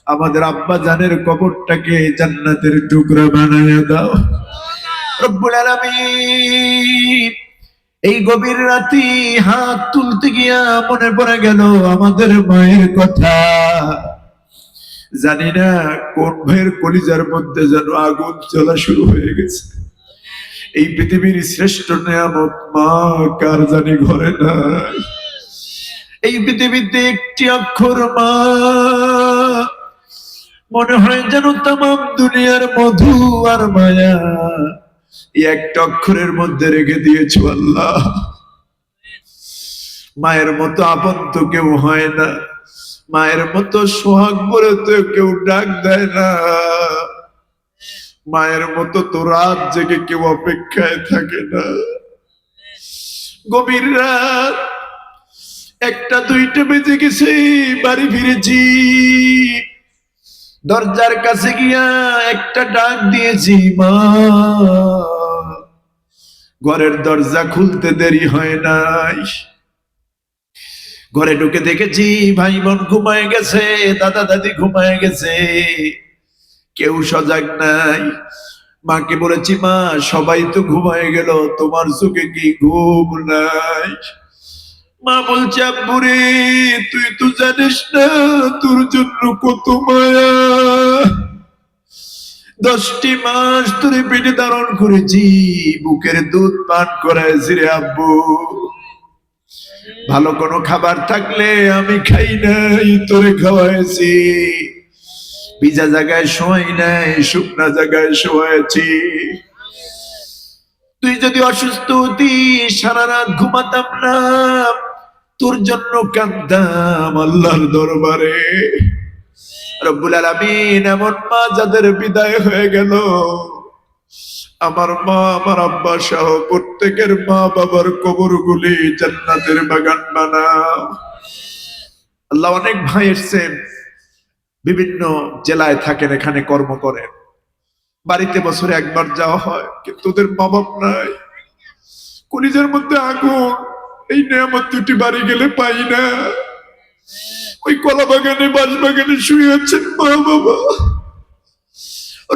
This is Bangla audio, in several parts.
আমাদের আব্বা জানের কবরটাকে জান্নাতের টুকরা বানায়া দাও রব্বুল আলামিন। এই গভীর রাতে হাত তুলতে গিয়া মনে পড়ে গেল আমাদের মায়ের কথা। জানি না কোন ভাইয়ের কলিজার মধ্যে যেন আগুন জ্বলা শুরু হয়ে গেছে। এই পৃথিবীর শ্রেষ্ঠ নিয়ামত মা কার জানি ঘরে নাই। এই পৃথিবীতে একটি অক্ষর মা, মনে হয় যেন তামাম দুনিয়ার মধু আর মায়া এই একটা অক্ষরের মধ্যে রেখে দিয়েছো আল্লাহ। মায়ের মতো আপন তো কেউ হয় না, মায়ের মতো সোহাগ বলে তো কেউ ডাক দেয় না, মায়ের মতো তো রাত জেগে কেউ অপেক্ষায় থাকে না। গভীর রাত 1টা 2টা বেজে গেছে, বাড়ি ফিরেছি, দরজার কাছে গিয়া একটা ডাক দিয়েছি মা। ঘরের দরজা খুলতে দেরি হয় নাই, ঘরে ঢুকে দেখেছি ভাই বোন ঘুমায় গেছে, দাদা দাদি ঘুমায় গেছে, কেউ সজাগ নাই। মাকে বলেছি মা সবাই তো ঘুমায় গেল, তোমার চোখে কি ঘুম নাই? মা বলছে আব্বুরে তুই তো জানিস না তোর জন্য কত মায়া, 10টি মাস তোরে পেটে ধারণ করেছি, বুকের দুধ পান করাইছি রে আব্বু। ভালো কোনো খাবার থাকলে আমি খাই নাই, তোরে খাওয়াইছি। ভিজা জায়গায় শোয়াই নাই, শুকনা জায়গায় শোয়াইছি। তুই যদি অসুস্থ হতি সারা রাত ঘুমাতাম না, তোর জন্য কাঁদতাম আল্লাহর দরবারে। রব্বুল আলামিন এমন মা যাদের বিদায় হয়ে গেল, আমার মা আমার আব্বা সহ প্রত্যেকের মা বাবার কবরগুলি জান্নাতের বাগান বানাও আল্লাহ। অনেক ভাই এসেছেন, বিভিন্ন জেলায় থাকেন, এখানে কর্ম করেন, বাড়িতে বছরে একবার যাওয়া হয়, কিন্তু ওদের মা বাপ নাই, কলিজার মধ্যে আগুন। এই নিয়ামত দুটি বাড়ি গেলে পাই না। ওই কলা বাগানে বাঁশ বাগানে শুয়ে আছেন মা বাবা।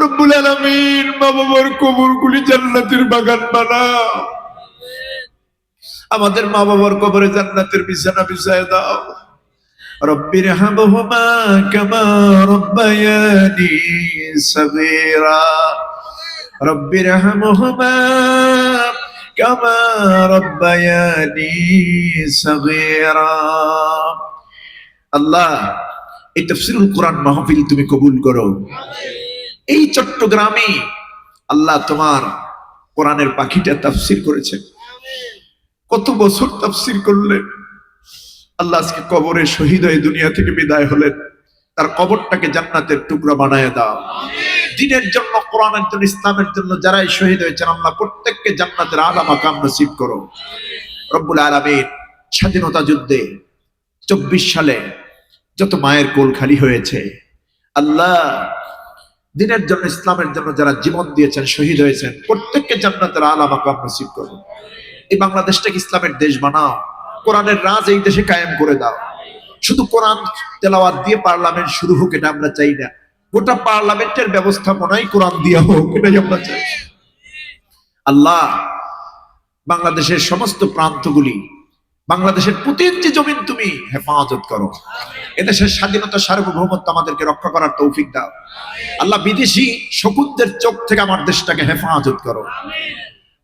রব্বুল আলামিন মা বাবার কবরগুলি জান্নাতের বাগান বানাও। আমাদের মা বাবার কবরে জান্নাতের বিছানা বিছায় দাও। রব্বির হামহুমা কামা রব্বায়ানি সগীরা, রব্বির হামহুমা কামা রব্বায়ানি সগীরা। আল্লাহ এই তাফসীরুল কোরআন মাহফিল তুমি কবুল করো। এই চট্টগ্রামে আল্লাহ তোমার কোরআনের পাখিটা তাফসীর করেছে, কত বছর তাফসীর করলেন আল্লাহ। আজকে কবরে শহীদ হয়ে দুনিয়া থেকে বিদায় হলেন, তার কবরটাকে জান্নাতের টুকরা বানায় দাও। দ্বীনের জন্য, কোরআনের জন্য, ইসলামের জন্য যারাই শহীদ হয়েছেন আল্লাহ প্রত্যেককে জান্নাতের আলা মাকাম নসিব করো রব্বুল আলামিন। স্বাধীনতা যুদ্ধে 24 সালে যত মায়ের কোল খালি হয়েছে আল্লাহ, দ্বীনের জন্য, ইসলামের জন্য যারা জীবন দিয়েছেন, শহীদ হয়েছেন, প্রত্যেককে জান্নাতের আলা মাকাম নসিব করো। এই বাংলাদেশটাকে ইসলামের দেশ বানাও, কোরআনের রাজ এই দেশে কায়েম করে দাও। শুধু কোরআন তেলাওয়াত দিয়ে পার্লামেন্ট শুরু হোক এটা আমরা চাই না, গোটা পার্লামেন্টের ব্যবস্থাপনাই কোরআন দিয়ে হোক এটাই আমরা চাই। আল্লাহ বাংলাদেশের সমস্ত প্রান্তগুলি, বাংলাদেশের প্রতি ইঞ্চি জমিন তুমি হেফাজত করো। এদেশের স্বাধীনতা সার্বভৌমত্ব আমাদেরকে রক্ষা করার তৌফিক দাও আল্লাহ। বিদেশি শকুনদের চোখ থেকে আমার দেশটাকে হেফাজত করো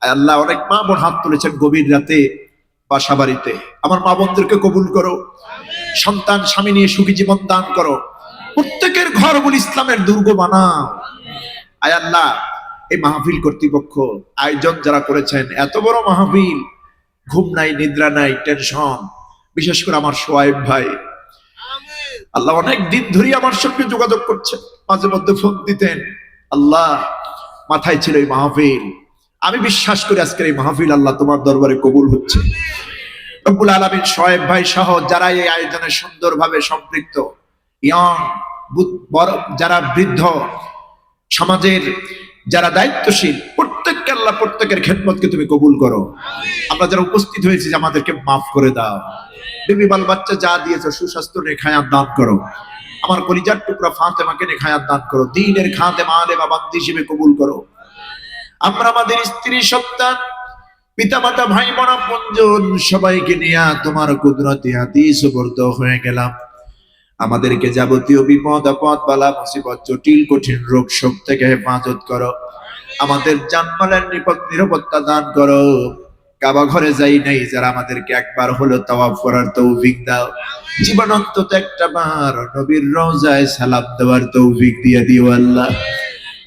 আল্লাহ। অনেক মা বোন হাত তুলেছেন গভীর রাতে বাসা বাড়িতে, আমার মা বোনদেরকে কবুল করো, সন্তান স্বামী নিয়ে সুখী জীবন দান করো, প্রত্যেকের ঘর বলে ইসলামের দুর্গ বানাও আয় আল্লাহ। এই মাহফিল কর্তৃপক্ষ আয়োজন যারা করেছেন, এত বড় মাহফিল, ঘুম নাই, নিদ্রা নাই, টেনশন, বিশেষ করে আমার সোয়াইব ভাই আল্লাহ অনেক দিন ধরে আমার সঙ্গে যোগাযোগ করছে, মাঝে মধ্যে ফোন দিতেন আল্লাহ। মাথায় ছিল এই মাহফিল, আমি বিশ্বাস করি আজকের এই মাহফিল আল্লাহ তোমার দরবারে কবুল হচ্ছে রব্বুল আলামিন। সোয়াইব ভাই সহ যারা এই আয়োজনে সুন্দরভাবে সম্পৃক্ত, ইয়ং, যারা বৃদ্ধ, সমাজের যারা দায়িত্বশীল, প্রত্যেককে আল্লাহ প্রত্যেকের খেদমতকে তুমি কবুল করো। আমরা যারা উপস্থিত হয়েছি আমাদেরকে মাফ করে দাও। বিবি বাল বাচ্চা যা দিয়েছো সুস্বাস্থ্য রেখায় দান করো। আমার কলিজার টুকরা ফাতেমাকে নেক হায়াত দান করো, দ্বীনের খাদেম আলেমা বান্দি হিসেবে কবুল করো। আমরা আমাদের স্ত্রী সন্তান পিতামাতা ভাই বোন আপনজন সবাইকে নিয়ে তোমার কুদরতি হাতে সুপর্দ হয়ে গেলাম। আমাদেরকে যাবতীয় বিপদ আপদ বালা মুসিবত জটিল কঠিন রোগ শোক থেকে হেফাজত করো। আমাদের জানমালের নিরাপত্তা দান করো। কাবা ঘরে যাই নাই যারা, আমাদেরকে একবার হলো তাওয়াফ করার তৌফিক দাও। জীবন অন্তত একটা বার নবীর রওজায় সালাম দেওয়ার তৌফিক দিয়ে দিও আল্লাহ।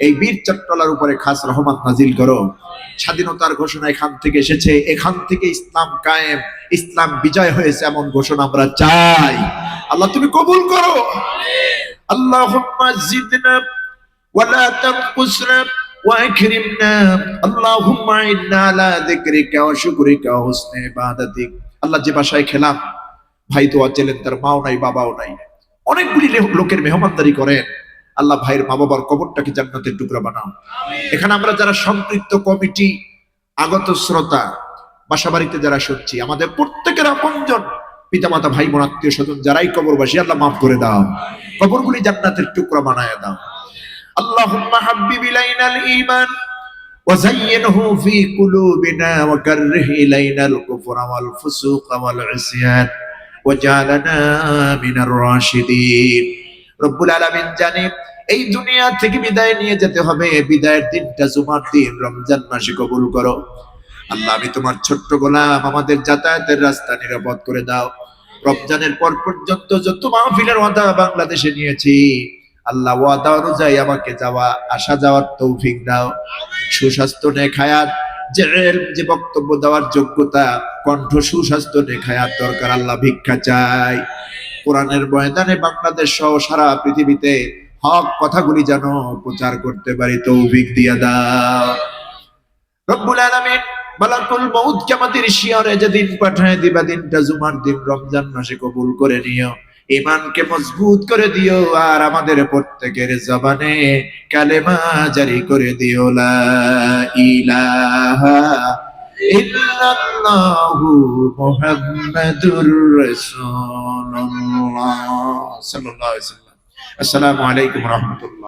এই বীর চট্টলার উপরে খাস রহমত নাজিল করো। স্বাধীনতার ঘোষণা এখান থেকে এসেছে, এখান থেকে ইসলাম কায়েম, ইসলাম বিজয় হয়েছে এমন ঘোষণা আমরা চাই। আল্লাহ তুমি কবুল করো। আল্লাহুম্মা জিদনা ওয়ালা তানকুসনা ওয়াকরিমনা, আল্লাহুম্মা ইন্না আলা যিকরিকা ওয়া শুকরিকা ওয়া হুসনি ইবাদাতিক। আল্লাহ যে বাসায় খেলাম, ভাই তো আছেন তার মাও নাই বাবাও নাই, অনেকগুলি লোকের মেহমানদারি করেন। আল্লাহ ভাইয়ের মা বাবার কবরটাকে জান্নাতের টুকরা বানাও। এখানে আমরা যারা সম্পৃক্ত কমিটি, আগত শ্রোতা, বাসা বাড়িতে যারা শুনছি, আমাদের প্রত্যেকের আপনজন পিতামাতা ভাই বোন আত্মীয় স্বজন যারাই কবরবাসী, আল্লাহ মাফ করে দাও, কবরগুলি জান্নাতের টুকরা বানায় দাও। আল্লাহুম্মা হাব্বিব ইলাইনাল ঈমান ওয়া যায়্যিনহু ফি কুলুবিনা ওয়া কাররিহ ইলাইনাল কুফরা ওয়াল ফুসুকা ওয়াল ইসয়ান ওয়াজআলনা মিনার রাশিদিন। রব্বুল আলামিন জানে এই দুনিয়া থেকে বিদায় নিয়ে যেতে হবে, বিদায়ের দিনটা জুমার দিন, রমজান মাসে কবুল করো। আল্লাহ আমি তোমার ছোট্ট গোলাম, আমাদের যাতায়াতের রাস্তা নিরাপদ করে দাও। রমজানের পর পর্যন্ত যত মাহফিলের ওয়াদা বাংলাদেশে নিয়েছি, আল্লাহ ওয়াদা অনুযায়ী আমাকে যাওয়া আসা যাওয়ার তৌফিক দাও। সুস্বাস্থ্য নেক হায়াত, যে বক্তব্য দেওয়ার যোগ্যতা, কণ্ঠ সুস্বাস্থ্য নেক হায়াত দরকার, আল্লাহ ভিক্ষা চাই। কোরআনের ময়দানে বাংলাদেশ সহ সারা পৃথিবীতে হক কথাগুলি যেন প্রচার করতে পারি, তৌফিক দিয়া দাও। রব্বুল আলামিন মালাকুল মউত কিয়ামতের শিয়রে যেদিন পাঠায় দিবা, দিনটা জুমার দিন, রমজান মাসে কবুল করে নিও। ঈমানকে মজবুত করে দিও, আর আমাদের প্রত্যেকের জবানে কালেমা জারি করে দিও, লা ইলাহা ইল্লাল্লাহু মুহাম্মাদুর রাসূলুল্লাহ সাল্লাল্লাহু আলাইহি ওয়াসাল্লাম। আসসালামু আলাইকুম ওয়া রাহমাতুল্লাহ।